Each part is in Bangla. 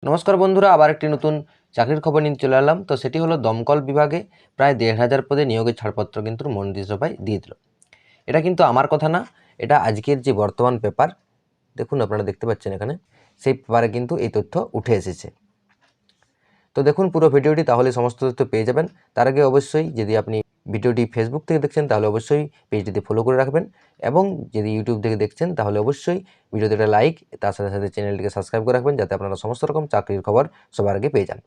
নমস্কার বন্ধুরা, আবার একটি নতুন চাকরির খবর নিয়ে চলে এলাম। তো সেটি হলো দমকল বিভাগে প্রায় ১,৫০০ পদে নিয়োগের ছাড়পত্র কিন্তু মন্ত্রিসভায় দিয়ে দিল। এটা কিন্তু আমার কথা না, এটা আজকের যে বর্তমান পেপার, দেখুন আপনারা দেখতে পাচ্ছেন এখানে, সেই পেপারে কিন্তু এই তথ্য উঠে এসেছে। তো দেখুন পুরো ভিডিওটি, তাহলে সমস্ত তথ্য পেয়ে যাবেন। তার আগে অবশ্যই যদি আপনি ভিডিওটি ফেসবুক থেকে দেখছেন তাহলে অবশ্যই পেজটিতে ফলো করে রাখবেন, এবং যদি ইউটিউব থেকে দেখছেন তাহলে অবশ্যই ভিডিওতে একটা লাইক, তার সাথে সাথে চ্যানেলটিকে সাবস্ক্রাইব করে রাখবেন, যাতে আপনারা সমস্ত রকম চাকরির খবর সবার আগে পেয়ে যান।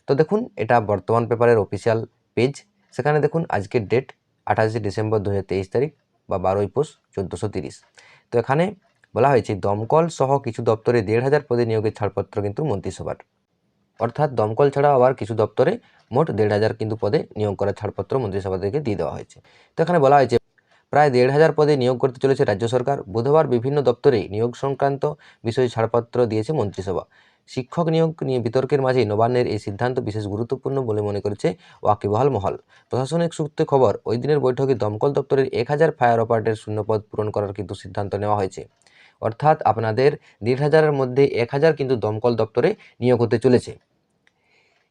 তো দেখুন, এটা বর্তমান পেপারের অফিসিয়াল পেজ। সেখানে দেখুন আজকের ডেট 28 ডিসেম্বর 2023 তারিখ বা 12ই পৌষ 1430। তো এখানে বলা হয়েছে দমকল সহ কিছু দপ্তরে 1,500 পদে নিয়োগের ছাড়পত্র কিন্তু মন্ত্রিসভার, অর্থাৎ দমকল ছাড়াও আবার কিছু দপ্তরে মোট 1,500 কিন্তু পদে নিয়োগ করার ছাড়পত্র মন্ত্রিসভা থেকে দিয়ে দেওয়া হয়েছে। তো এখানে বলা হয়েছে প্রায় 1,500 পদে নিয়োগ করতে চলেছে রাজ্য সরকার। বুধবার বিভিন্ন দপ্তরে নিয়োগ সংক্রান্ত বিষয়ে ছাড়পত্র দিয়েছে মন্ত্রিসভা। শিক্ষক নিয়োগ নিয়ে বিতর্কের মাঝে নবান্নের এই সিদ্ধান্ত বিশেষ গুরুত্বপূর্ণ বলে মনে করেছে ওয়াকিবহাল মহল। প্রশাসনিক সূত্রে খবর, ওই দিনের বৈঠকে দমকল দপ্তরের 1,000 ফায়ার অপারেটর শূন্যপদ পূরণ করার কিন্তু সিদ্ধান্ত নেওয়া হয়েছে। অর্থাৎ আপনাদের 1,500-এর মধ্যে 1,000 কিন্তু দমকল দপ্তরে নিয়োগ হতে চলেছে।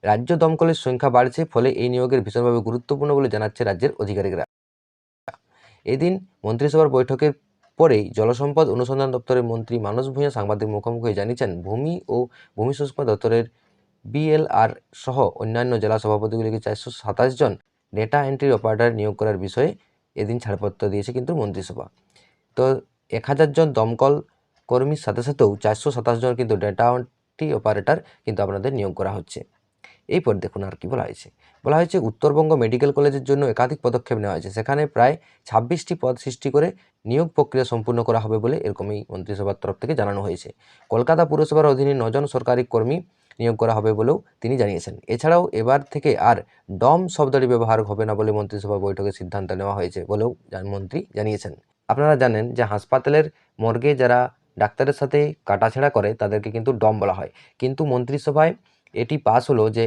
রাজ্য দমকলের সংখ্যা বাড়ছে, ফলে এই নিয়োগের ভীষণভাবে গুরুত্বপূর্ণ বলে জানাচ্ছে রাজ্যের আধিকারিকরা। এদিন মন্ত্রিসভার বৈঠকের পরেই জলসম্পদ অনুসন্ধান দপ্তরের মন্ত্রী মানস ভূঁইয়া সাংবাদিক মুখোমুখি জানিয়েছেন, ভূমি ও ভূমি সূক্ষ্ম দপ্তরের বিএলআর সহ অন্যান্য জেলা সভাপতিগুলিকে 427 জন ডেটা এন্ট্রি অপারেটর নিয়োগ করার বিষয়ে এদিন ছাড়পত্র দিয়েছে কিন্তু মন্ত্রিসভা। তো 1,000 জন দমকল কর্মীর সাথে সাথেও 427 জন কিন্তু ডেটা এন্ট্রি অপারেটর কিন্তু আপনাদের নিয়োগ করা হচ্ছে। এরপর দেখুন আর কি বলা হয়েছে। বলা হয়েছে উত্তরবঙ্গ মেডিকেল কলেজের জন্য একাধিক পদক্ষেপ নেওয়া হয়েছে। সেখানে প্রায় 26টি পদ সৃষ্টি করে নিয়োগ প্রক্রিয়া সম্পূর্ণ করা হবে বলে এরকমই মন্ত্রিসভার তরফ থেকে জানানো হয়েছে। কলকাতা পুরসভার অধীনে 9 জন সরকারি কর্মী নিয়োগ করা হবে বলেও তিনি জানিয়েছেন। এছাড়াও এবার থেকে আর ডম শব্দটি ব্যবহার হবে না বলে মন্ত্রিসভা বৈঠকে সিদ্ধান্ত নেওয়া হয়েছে বলেও মন্ত্রী জানিয়েছেন। আপনারা জানেন যে হাসপাতালের মর্গে যারা ডাক্তারের সাথে কাটাছেঁড়া করে তাদেরকে কিন্তু ডম বলা হয়, কিন্তু মন্ত্রিসভায় এটি পাস হলো যে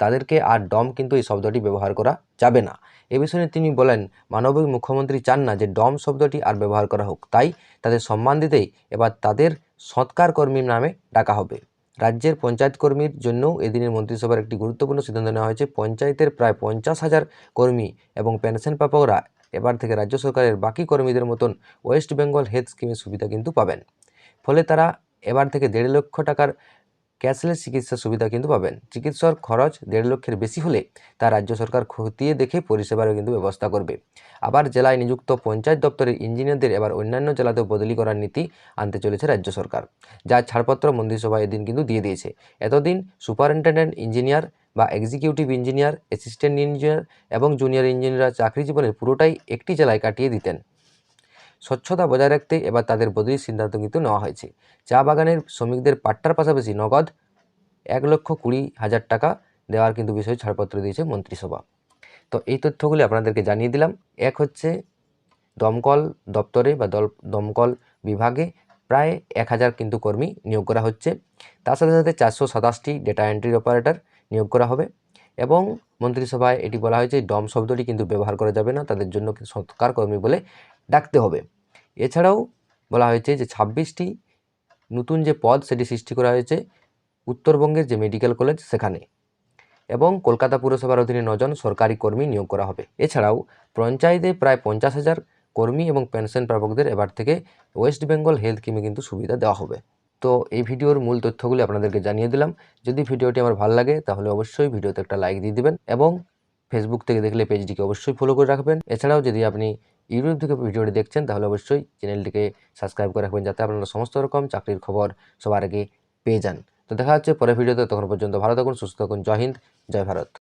তাদেরকে আর ডম কিন্তু এই শব্দটি ব্যবহার করা যাবে না। এ বিষয়ে তিনি বলেন, মানবিক মুখ্যমন্ত্রী চান না যে ডম শব্দটি আর ব্যবহার করা হোক, তাই তাদের সম্মান দিতেই এবার তাদের সৎকার কর্মীর নামে ডাকা হবে। রাজ্যের পঞ্চায়েত কর্মীর জন্যও এদিনের মন্ত্রিসভার একটি গুরুত্বপূর্ণ সিদ্ধান্ত নেওয়া হয়েছে। পঞ্চায়েতের প্রায় 50,000 কর্মী এবং পেনশন প্রাপকরা এবার থেকে রাজ্য সরকারের বাকি কর্মীদের মতন ওয়েস্ট বেঙ্গল হেলথ স্কিমের সুবিধা কিন্তু পাবেন। ফলে তারা এবার থেকে 1.5 লক্ষ টাকার ক্যাশলেস চিকিৎসা সুবিধা কিন্তু পাবেন। চিকিৎসার খরচ 1.5 লক্ষের বেশি হলে তা রাজ্য সরকার খতিয়ে দেখে পরিষেবারও কিন্তু ব্যবস্থা করবে। আবার জেলায় নিযুক্ত পঞ্চায়েত দপ্তরের ইঞ্জিনিয়ারদের এবার অন্যান্য জেলাতেও বদলি করার নীতি আনতে চলেছে রাজ্য সরকার, যার ছাড়পত্র মন্ত্রিসভা এদিন কিন্তু দিয়ে দিয়েছে। এতদিন সুপারিনটেন্ডেন্ট ইঞ্জিনিয়ার বা এক্সিকিউটিভ ইঞ্জিনিয়ার, অ্যাসিস্ট্যান্ট ইঞ্জিনিয়ার এবং জুনিয়র ইঞ্জিনিয়াররা চাকরি জীবনের পুরোটাই একটি জেলায় কাটিয়ে দিতেন। স্বচ্ছতা বজায় রাখতে এবার তাদের বদলির সিদ্ধান্ত কিন্তু নেওয়া হয়েছে। চা বাগানের শ্রমিকদের পাট্টার পাশাপাশি নগদ 1,20,000 টাকা দেওয়ার কিন্তু বিষয়ে ছাড়পত্র দিয়েছে মন্ত্রিসভা। তো এই তথ্যগুলি আপনাদেরকে জানিয়ে দিলাম। এক হচ্ছে দমকল দপ্তরে বা দমকল বিভাগে প্রায় 1,000 কিন্তু কর্মী নিয়োগ করা হচ্ছে। তার সাথে সাথে 427টি ডেটা এন্ট্রি অপারেটর নিয়োগ করা হবে, এবং মন্ত্রিসভায় এটি বলা হয়েছে ডম শব্দটি কিন্তু ব্যবহার করা যাবে না, তাদের জন্য সৎকার কর্মী বলে ডাকতে হবে। এছাড়াও বলা হয়েছে যে 26টি নতুন যে পদ সেটি সৃষ্টি করা হয়েছে উত্তরবঙ্গের যে মেডিকেল কলেজ সেখানে, এবং কলকাতা পুরসভার অধীনে 9 জন সরকারি কর্মী নিয়োগ করা হবে। এছাড়াও পঞ্চায়েতে প্রায় 50,000 কর্মী এবং পেনশন প্রাপকদের এবার থেকে ওয়েস্ট বেঙ্গল হেলথ স্কিমে কিন্তু সুবিধা দেওয়া হবে। তো এই ভিডিওর মূল তথ্যগুলি আপনাদেরকে জানিয়ে দিলাম। যদি ভিডিওটি আমার ভালো লাগে তাহলে অবশ্যই ভিডিওতে একটা লাইক দিয়ে দিবেন, এবং ফেসবুক থেকে দেখলে পেজটিকে অবশ্যই ফলো করে রাখবেন। এছাড়াও যদি আপনি ইউটিউব থেকে ভিডিওটি দেখছেন তাহলে অবশ্যই চ্যানেলটিকে সাবস্ক্রাইব করে রাখবেন, যাতে আপনারা সমস্ত রকম চাকরির খবর সবার আগে পেয়ে যান। তো দেখা হচ্ছে পরের ভিডিওতে, তখন পর্যন্ত ভালো থাকুন, সুস্থ থাকুন। জয় হিন্দ, জয় ভারত।